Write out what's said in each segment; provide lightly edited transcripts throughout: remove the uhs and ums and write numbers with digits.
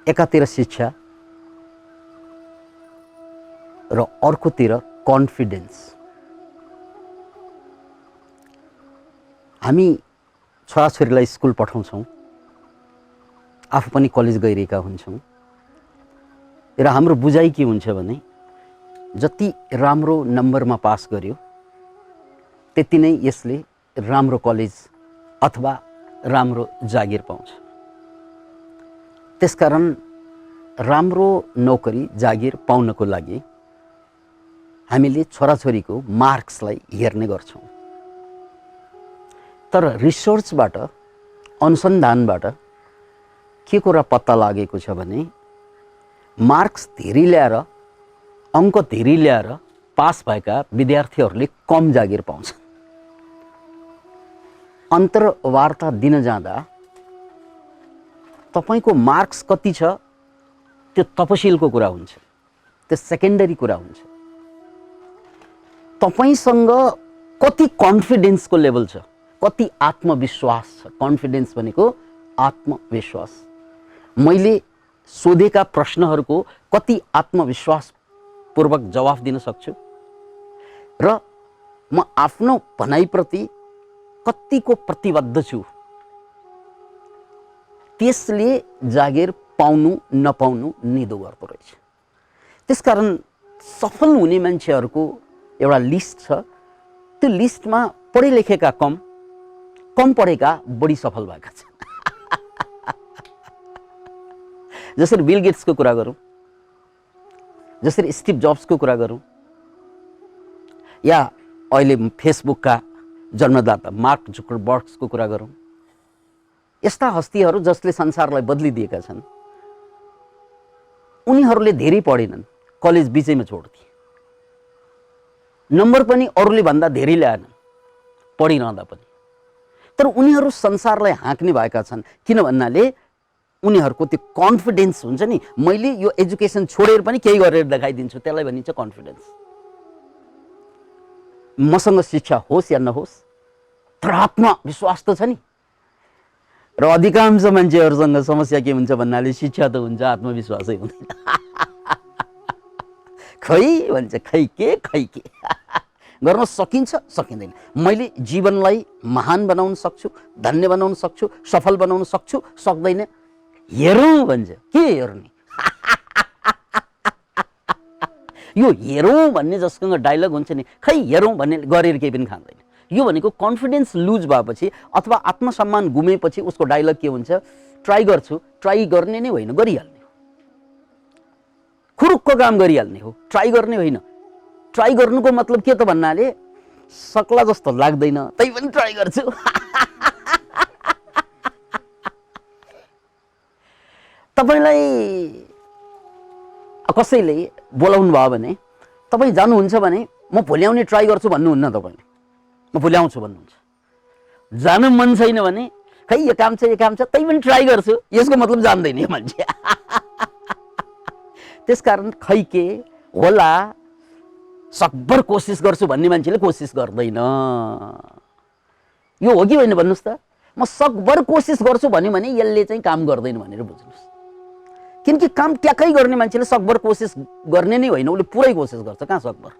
एकातिर शिक्षा र अर्कोतिर कन्फिडेन्स। हामी छोराछोरीलाई स्कुल पठाउँछौँ, आफू पनि कलेज गइरहेका हुन्छौँ र हाम्रो बुझाइ के हुन्छ भने जति राम्रो नम्बरमा पास गर्यो त्यति नै यसले राम्रो कलेज अथवा राम्रो जागिर पाउँछ। त्यसकारण राम्रो नोकरी जागिर पाउनको लागि हामीले छोराछोरीको मार्क्सलाई हेर्ने गर्छौँ। तर रिसर्चबाट, अनुसन्धानबाट के कुरा पत्ता लागेको छ भने मार्क्स धेरै ल्याएर, अङ्क धेरै ल्याएर पास भएका विद्यार्थीहरूले कम जागिर पाउँछन्। अन्तर्वार्ता दिन जाँदा तपाईको मार्क्स कति छ त्यो तपसिलको कुरा हुन्छ, त्यो सेकेन्डरी कुरा हुन्छ। तपाईसँग कति कन्फिडेन्सको लेभल छ, कति आत्मविश्वास छ। कन्फिडेन्स भनेको आत्मविश्वास। मैले सोधेका प्रश्नहरूको कति आत्मविश्वासपूर्वक जवाफ दिन सक्छु र म आफ्नो भनाइप्रति कतिको प्रतिबद्ध छु, त्यसले जागिर पाउनु नपाउनु निदो गर्दो रहेछ। त्यसकारण सफल हुने मान्छेहरूको एउटा लिस्ट छ। त्यो लिस्टमा पढे लेखेका कम, कम पढेका बढी सफल भएका छन्। जसरी बिल गेट्सको कुरा गरौँ, जसरी स्टिभ जब्सको कुरा गरौँ, या अहिले फेसबुकका जन्मदाता मार्क जुकरबर्गको कुरा गरौँ, यस्ता हस्तीहरू जसले संसारलाई बदलिदिएका छन्, उनीहरूले धेरै पढेनन्, कलेज बिचैमा छोड्थे। नम्बर पनि अरूले भन्दा धेरै ल्याएनन् पढिरहँदा पनि, तर उनीहरू संसारलाई हाँक्ने भएका छन्। किन भन्नाले उनीहरूको त्यो कन्फिडेन्स हुन्छ नि, मैले यो एजुकेसन छोडेर पनि केही गरेर देखाइदिन्छु, त्यसलाई भनिन्छ कन्फिडेन्स। मसँग शिक्षा होस् या नहोस्, तर आत्मविश्वास त छ नि। र अधिकांश मान्छेहरूसँग समस्या के हुन्छ भन्नाले शिक्षा त हुन्छ, आत्मविश्वासै हुँदैन। खै भन्छ, खै के गर्न सकिन्छ सकिँदैन। मैले जीवनलाई महान बनाउन सक्छु, धन्य बनाउन सक्छु, सफल बनाउन सक्छु, सक्दैन, हेरौँ भन्छ। के हेर्ने? यो हेरौँ भन्ने जससँग डायलग हुन्छ नि, खै हेरौँ भन्ने गरेर केही पनि खाँदैन। यो भनेको कन्फिडेन्स लुज भएपछि अथवा आत्मसम्मान गुमेपछि उसको डायलग के हुन्छ? ट्राई गर्छु, ट्राई गर्ने नै होइन, गरिहाल्ने हो। खुरुक्क काम गरिहाल्ने हो, ट्राई गर्ने होइन। ट्राई गर्नुको मतलब के त भन्नाले सक्ला जस्तो लाग्दैन तै पनि ट्राई गर्छु। तपाईलाई कसैले बोलाउनु भयो भने तपाईँ जानुहुन्छ भने म भोलि आउने ट्राई गर्छु भन्नुहुन्न, तपाईँले म भोलि आउँछु भन्नुहुन्छ। जानु मन छैन भने खै यो काम छ तै पनि ट्राई गर्छु, यसको मतलब जान्दैन यो मान्छे। त्यसकारण खै के होला, सकभर कोसिस गर्छु भन्ने मान्छेले कोसिस गर्दैन। यो हो कि होइन भन्नुहोस् त? म सकभर कोसिस गर्छु भन्यो भने यसले चाहिँ काम गर्दैन भनेर बुझ्नुहोस्। किनकि काम ट्याक्कै गर्ने मान्छेले सकभर कोसिस गर्ने नै होइन, उसले पुरै कोसिस गर्छ, कहाँ सकभर।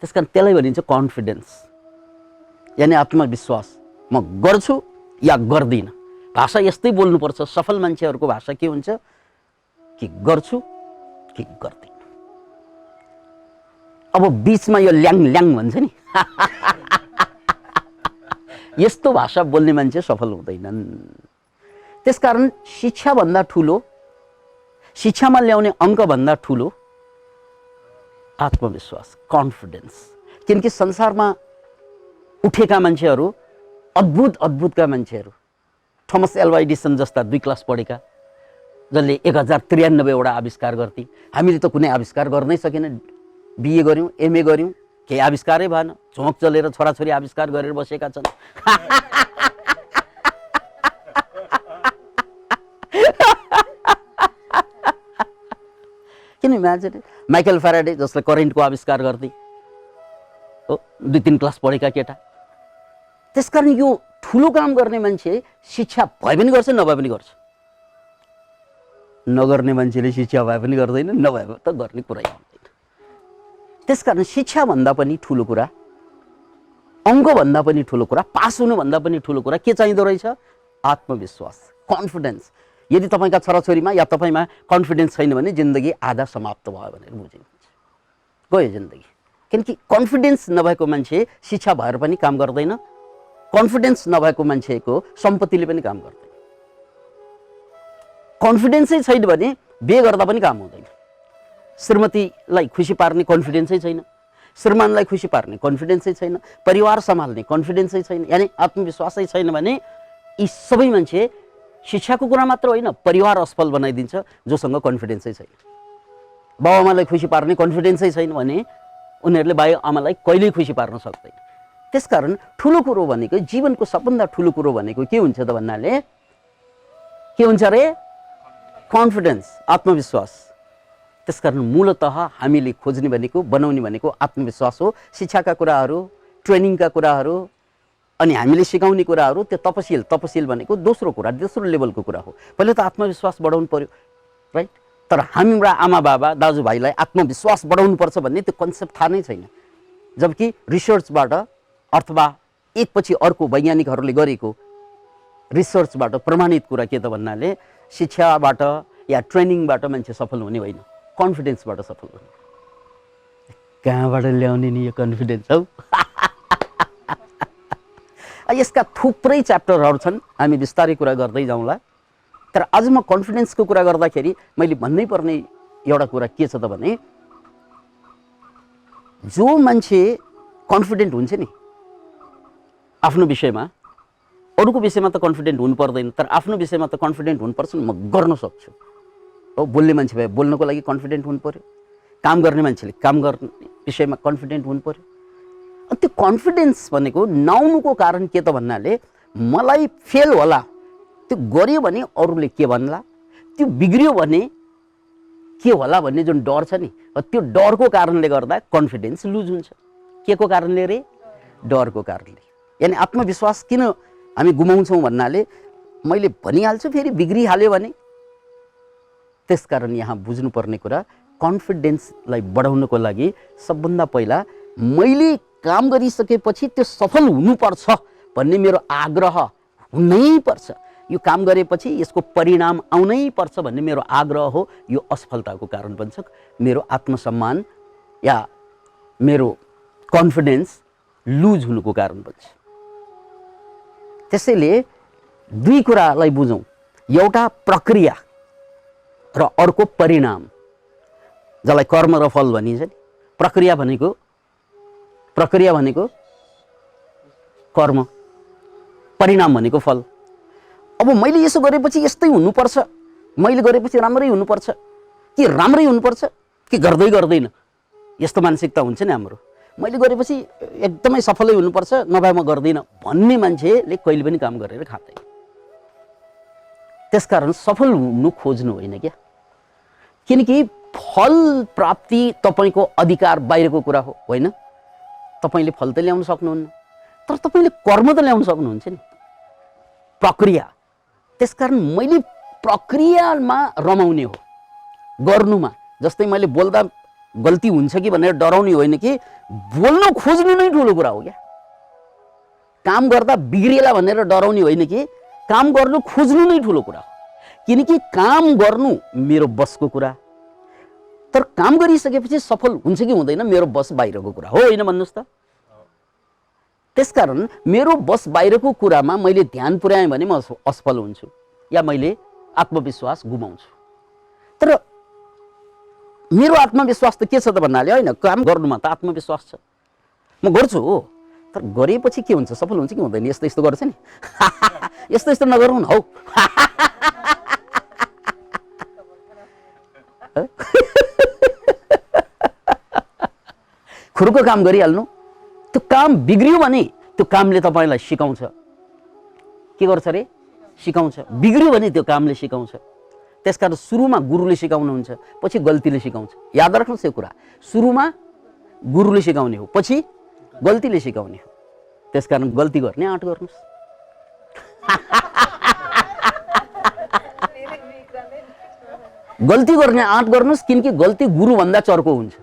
त्यसकारण त्यसलाई भनिन्छ कन्फिडेन्स, यानि आत्मविश्वास। म गर्छु या गर्दिनँ। भाषा यस्तै बोल्नुपर्छ। सफल मान्छेहरूको भाषा के हुन्छ? कि गर्छु कि गर्दिनँ। अब बीचमा यो ल्याङ ल्याङ भन्छ नि, यस्तो भाषा बोल्ने मान्छे सफल हुँदैनन्। त्यसकारण शिक्षाभन्दा ठुलो, शिक्षामा ल्याउने अङ्कभन्दा ठुलो आत्मविश्वास, कन्फिडेन्स। किनकि संसारमा उठेका मान्छेहरू अद्भुतका मान्छेहरू, थोमस एल्वा एडिसन जस्ता 2 क्लास पढेका, जसले 1093 वटा आविष्कार गर्थे। हामीले त कुनै आविष्कार गर्नै सकेन। बिए गर्यौँ, एमए गर्यौँ, केही आविष्कारै भएन। झोक चलेर छोराछोरी आविष्कार गरेर बसेका छन्। किन इमेजिन, माइकल फ्याराडे जसले करेन्टको आविष्कार गर्थे हो, 2-3 क्लास पढेका केटा। त्यसकारण यो ठुलो काम गर्ने मान्छे शिक्षा भए पनि गर्छ, नभए पनि गर्छ। नगर्ने मान्छेले शिक्षा भए पनि गर्दैन, नभए त गर्ने कुरै आउँदैन। त्यसकारण शिक्षाभन्दा पनि ठुलो कुरा, अङ्कभन्दा पनि ठुलो कुरा, पास हुनुभन्दा पनि ठुलो कुरा के चाहिँदो रहेछ? आत्मविश्वास, कन्फिडेन्स। यदि तपाईँका छोराछोरीमा या तपाईँमा कन्फिडेन्स छैन भने जिन्दगी आधा समाप्त भयो भनेर बुझिनुहुन्छ, गयो जिन्दगी। किनकि कन्फिडेन्स नभएको मान्छे शिक्षा भएर पनि काम गर्दैन, कन्फिडेन्स नभएको मान्छेको सम्पत्तिले पनि काम गर्दैन। कन्फिडेन्सै छैन भने बिहे गर्दा पनि काम हुँदैन। श्रीमतीलाई खुसी पार्ने कन्फिडेन्सै छैन, श्रीमानलाई खुसी पार्ने कन्फिडेन्सै छैन, परिवार सम्हाल्ने कन्फिडेन्सै छैन, यानी आत्मविश्वासै छैन भने यी सबै मान्छे शिक्षाको कुरा मात्र होइन, परिवार असफल बनाइदिन्छ जोसँग कन्फिडेन्सै छैन। बाबुआमालाई खुसी पार्ने कन्फिडेन्सै छैन भने उनीहरूले बाबुआमालाई कहिल्यै खुसी पार्न सक्दैन। त्यसकारण ठुलो कुरो भनेको, जीवनको सबभन्दा ठुलो कुरो भनेको के हुन्छ त भन्नाले के हुन्छ अरे? कन्फिडेन्स, आत्मविश्वास। त्यसकारण मूलतः हामीले खोज्ने भनेको, बनाउने भनेको आत्मविश्वास हो। शिक्षाका कुराहरू, ट्रेनिङका कुराहरू अनि हामीले सिकाउने कुराहरू त्यो तपसिल भनेको दोस्रो कुरा, दोस्रो लेभलको कुरा हो। पहिले त आत्मविश्वास बढाउनु पर्यो, राइट? तर हाम्रा आमा बाबा दाजुभाइलाई आत्मविश्वास बढाउनुपर्छ भन्ने त्यो कन्सेप्ट थाहा नै छैन। जबकि रिसर्चबाट अथवा एकपछि अर्को वैज्ञानिकहरूले गरेको रिसर्चबाट प्रमाणित कुरा के त भन्नाले शिक्षाबाट या ट्रेनिङबाट मान्छे सफल हुने होइन, कन्फिडेन्सबाट सफल हुने। कहाँबाट ल्याउने नि यो कन्फिडेन्स हौ? यसका थुप्रै च्याप्टरहरू छन्, हामी बिस्तारै कुरा गर्दै जाउँला। तर आज म कन्फिडेन्सको कुरा गर्दाखेरि मैले भन्नै पर्ने एउटा कुरा के छ त भने, जो मान्छे कन्फिडेन्ट हुन्छ नि आफ्नो विषयमा, अरूको विषयमा त कन्फिडेन्ट हुनु पर्दैन, तर आफ्नो विषयमा त कन्फिडेन्ट हुनुपर्छ नि। म गर्न सक्छु हो, बोल्ने मान्छे भए बोल्नको लागि कन्फिडेन्ट हुनु पर्यो, काम गर्ने मान्छेले काम गर्ने विषयमा कन्फिडेन्ट हुनु पर्यो। त्यो कन्फिडेन्स भनेको नआउनुको कारण के त भन्नाले मलाई फेल होला, त्यो गर्यो भने अरूले के भन्ला, त्यो बिग्रियो भने के होला भन्ने जुन डर छ नि, त्यो डरको कारणले गर्दा कन्फिडेन्स लुज हुन्छ। के को कारणले रे? डरको कारणले। यानी आत्मविश्वास किन हामी गुमाउँछौँ भन्नाले मैले भनिहाल्छु फेरि बिग्रिहाल्यो भने। त्यसकारण यहाँ बुझ्नुपर्ने कुरा, कन्फिडेन्सलाई बढाउनको लागि सबभन्दा पहिला मैले काम गरिसकेपछि त्यो सफल हुनुपर्छ भन्ने मेरो आग्रह हुनैपर्छ। यो काम गरेपछि यसको परिणाम आउनै पर्छ भन्ने मेरो आग्रह हो। यो असफलताको कारण बन्छ, मेरो आत्मसम्मान या मेरो कन्फिडेन्स लुज हुनुको कारण बन्छ। त्यसैले दुई कुरालाई बुझौँ, एउटा प्रक्रिया र अर्को परिणाम, जसलाई कर्म र फल भनिन्छ नि। प्रक्रिया भनेको कर्म, परिणाम भनेको फल। अब मैले यसो गरेपछि यस्तै हुनुपर्छ, मैले गरेपछि राम्रै हुनुपर्छ, कि राम्रै हुनुपर्छ कि गर्दैन, यस्तो मानसिकता हुन्छ नि हाम्रो। मैले गरेपछि एकदमै सफलै हुनुपर्छ, नभए म गर्दिनँ भन्ने मान्छेले कहिले पनि काम गरेर खाँदैन। त्यसकारण सफल हुनु खोज्नु होइन क्या, किनकि फल प्राप्ति तपाईँको अधिकार बाहिरको कुरा हो, होइन? तपाईँले फल त ल्याउन सक्नुहुन्न, तर तपाईँले कर्म त ल्याउन सक्नुहुन्छ नि, प्रक्रिया। त्यसकारण मैले प्रक्रियामा रमाउने हो, गर्नुमा। जस्तै मैले बोल्दा गल्ती हुन्छ कि भनेर डराउने होइन कि बोल्नु खोज्नु नै ठुलो कुरा हो क्या। काम गर्दा बिग्रिएला भनेर डराउने होइन कि काम गर्नु खोज्नु नै ठुलो कुरा हो। किनकि काम गर्नु मेरो बसको कुरा, तर काम गरिसकेपछि सफल हुन्छ कि हुँदैन मेरो बस बाहिरको कुरा हो, होइन? भन्नुहोस् त। त्यसकारण मेरो बस बाहिरको कुरामा मैले ध्यान पुर्याएँ भने म असफल हुन्छु या मैले आत्मविश्वास गुमाउँछु। तर मेरो आत्मविश्वास त के छ त भन्नाले, होइन, काम गर्नुमा त आत्मविश्वास छ, म गर्छु हो, तर गरेपछि के हुन्छ, सफल हुन्छ कि हुँदैन, यस्तो यस्तो गर्छ नि यस्तो यस्तो नगरौँ न हौ खुरको काम गरिहाल्नु। त्यो काम बिग्रियो भने त्यो कामले तपाईँलाई सिकाउँछ। के गर्छ रे? सिकाउँछ। बिग्रियो भने त्यो कामले सिकाउँछ। त्यसकारण सुरुमा गुरुले सिकाउनुहुन्छ, पछि गल्तीले सिकाउँछ। याद राख्नुहोस् यो कुरा, सुरुमा गुरुले सिकाउने हो, पछि गल्तीले सिकाउने हो। त्यसकारण गल्ती गर्ने आँट गर्नुहोस्। गल्ती गर्ने आँट गर्नुहोस्, किनकि गल्ती गुरुभन्दा चर्को हुन्छ।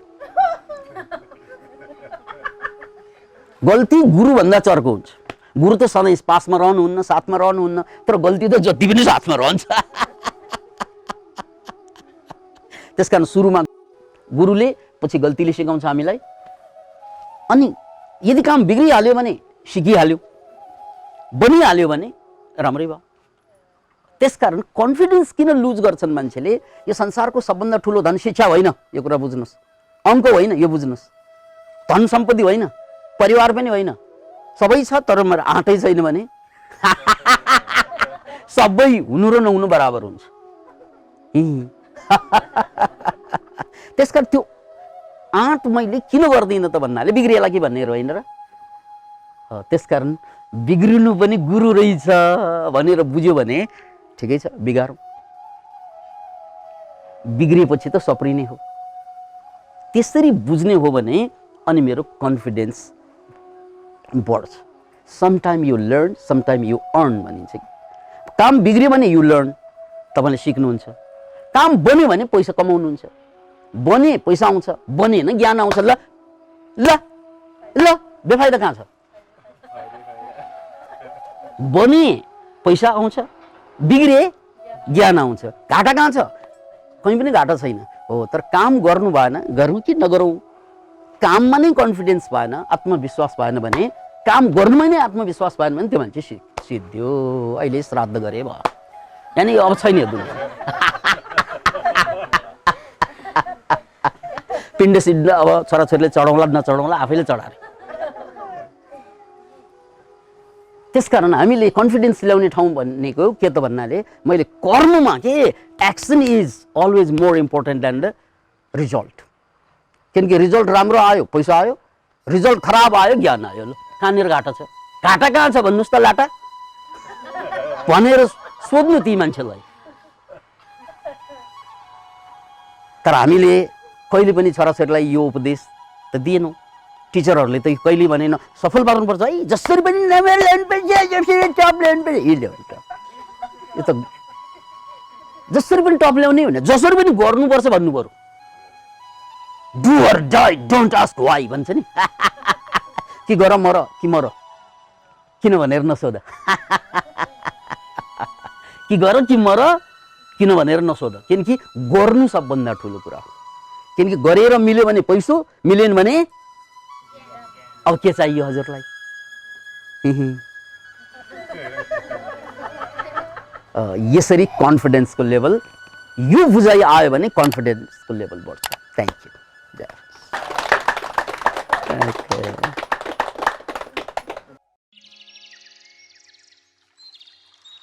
गल्ती गुरुभन्दा चर्को हुन्छ। गुरु त सधैँ पासमा रहनुहुन्न, साथमा रहनुहुन्न, तर गल्ती त जति पनि साथमा रहन्छ। त्यसकारण सुरुमा गुरुले, पछि गल्तीले सिकाउँछ हामीलाई। अनि यदि काम बिग्रिहाल्यो भने सिकिहाल्यो, बनिहाल्यो भने राम्रै भयो। त्यसकारण कन्फिडेन्स किन लुज गर्छन् मान्छेले? यो संसारको सबभन्दा ठुलो धन शिक्षा होइन, यो कुरा बुझ्नुहोस्। अङ्क होइन, यो बुझ्नुहोस्। धन सम्पत्ति होइन, परिवार पनि होइन। सबै छ तर मेरो आँटै छैन भने सबै हुनु र नहुनु बराबर हुन्छ। त्यसकारण त्यो आँट मैले किन गर्दिनँ त भन्नाले बिग्रिएला कि भन्ने होइन र। त्यसकारण बिग्रिनु पनि गुरु रहेछ भनेर बुझ्यो भने ठिकै छ, बिगारौँ। बिग्रिएपछि त सप्रिने हो। त्यसरी बुझ्ने हो भने अनि मेरो कन्फिडेन्स बढ्छ। Sometime you learn, sometime you earn भनिन्छ। काम बिग्रियो भने यु लर्न, तपाईँले सिक्नुहुन्छ। काम बन्यो भने पैसा कमाउनुहुन्छ। बने पैसा आउँछ, बनेन ज्ञान आउँछ। ल ल ल बेफाइदा कहाँ छ? बने पैसा आउँछ, बिग्रे ज्ञान आउँछ। घाटा कहाँ छ? कहीँ पनि घाटा छैन। हो, तर काम गर्नु भएन, गरौँ कि नगरौँ, काममा नै कन्फिडेन्स भएन, आत्मविश्वास भएन भने, काम गर्नुमा नै आत्मविश्वास भएन भने त्यो मान्छे सिद्धियो। अहिले श्राद्ध गरे भयो, यानि अब छैन यो दुनिया। पिण्ड सिद्ध अब छोराछोरीले चढाउँला नचढाउँला, आफैले चढाएर। त्यसकारण हामीले कन्फिडेन्स ल्याउने ठाउँ भनेको के त भन्नाले, मैले कर्ममा के action is always more important then the result. किनकि रिजल्ट राम्रो आयो पैसा आयो, रिजल्ट खराब आयो ज्ञान आयो। ल कहाँनिर घाटा छ? घाटा कहाँ छ भन्नुहोस् त लाटा भनेर सोध्नु ती मान्छेलाई। तर हामीले कहिले पनि छोराछोरीलाई यो उपदेश त दिएनौँ। टिचरहरूले त कहिले भनेन सफल पार्नुपर्छ है, जसरी पनि नम्बर ल्याउनुपर्छ, जसरी टप ल्याउनुपर्छ। यो त जसरी पनि टप ल्याउने होइन, जसरी पनि गर्नुपर्छ भन्नु पर्यो। Do or die, don't ask why भन्छ नि। कि गर मर कि मर, किन भनेर नसोध। कि गर कि मर किन भनेर नसोध। किनकि गर्नु सबभन्दा ठुलो कुरा हो। किनकि गरेर मिल्यो भने पैसो, मिलेन भने अब के चाहियो हजुरलाई? यसरी कन्फिडेन्सको लेभल, यो बुझाइ आयो भने कन्फिडेन्सको लेभल बढ्छ। Thank you.